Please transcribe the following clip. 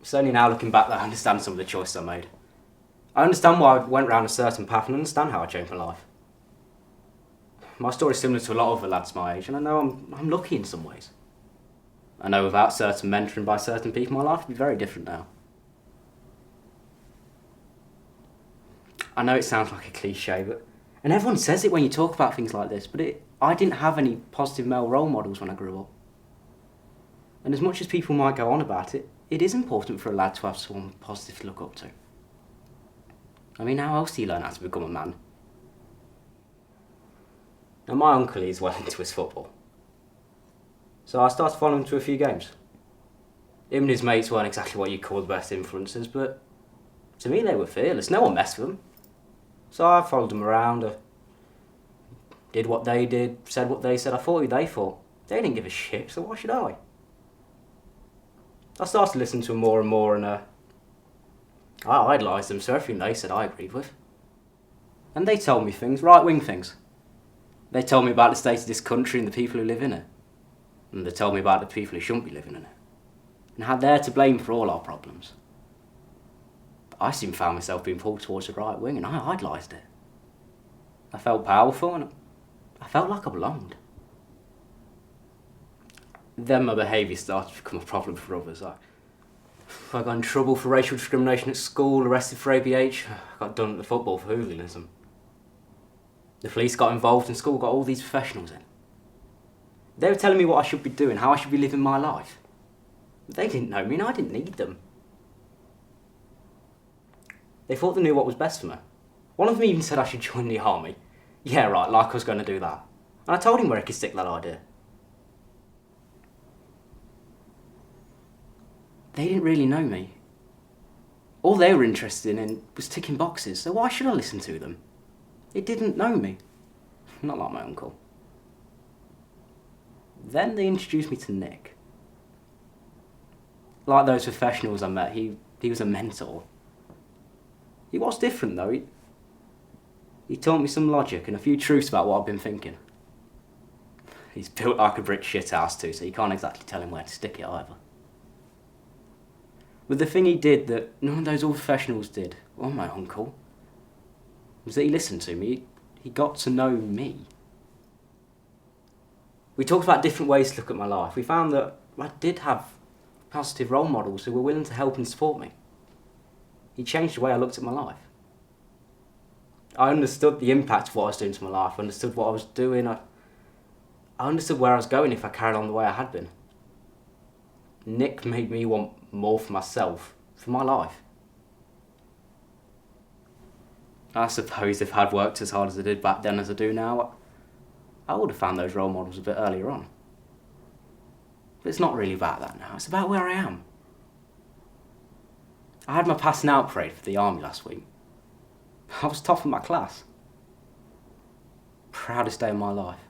It's only now looking back that I understand some of the choices I made. I understand why I went round a certain path and understand how I changed my life. My story's similar to a lot of other lads my age, and I know I'm lucky in some ways. I know without certain mentoring by certain people, my life would be very different now. I know it sounds like a cliche, and everyone says it when you talk about things like this, but I didn't have any positive male role models when I grew up. And as much as people might go on about it, it is important for a lad to have someone positive to look up to. I mean, how else do you learn how to become a man? Now, my uncle is well into his football. So I started following him to a few games. Him and his mates weren't exactly what you'd call the best influences, but to me they were fearless. No one messed with them. So I followed them around, did what they did, said what they said, I thought who they thought. They didn't give a shit, so why should I? I started listening to them more and more, and I idolised them, so everything they said I agreed with. And they told me things, right-wing things. They told me about the state of this country and the people who live in it. And they told me about the people who shouldn't be living in it. And how they're to blame for all our problems. But I soon found myself being pulled towards the right wing, and I idolised it. I felt powerful, and I felt like I belonged. Then my behaviour started to become a problem for others. I got in trouble for racial discrimination at school, arrested for ABH, I got done at the football for hooliganism. The police got involved and school got all these professionals in. They were telling me what I should be doing, how I should be living my life. They didn't know me and I didn't need them. They thought they knew what was best for me. One of them even said I should join the army. Yeah, right, like I was going to do that. And I told him where he could stick that idea. They didn't really know me. All they were interested in was ticking boxes, so why should I listen to them? They didn't know me. Not like my uncle. Then they introduced me to Nick. Like those professionals I met, he was a mentor. He was different though. He taught me some logic and a few truths about what I've been thinking. He's built like a brick shithouse too, so you can't exactly tell him where to stick it either. But the thing he did that none of those old professionals did, or my uncle, was that he listened to me. He got to know me. We talked about different ways to look at my life. We found that I did have positive role models who were willing to help and support me. He changed the way I looked at my life. I understood the impact of what I was doing to my life. I understood what I was doing. I understood where I was going if I carried on the way I had been. Nick made me want more for myself, for my life. I suppose if I'd worked as hard as I did back then as I do now, I would have found those role models a bit earlier on. But it's not really about that now, it's about where I am. I had my passing out parade for the army last week. I was top of my class. Proudest day of my life.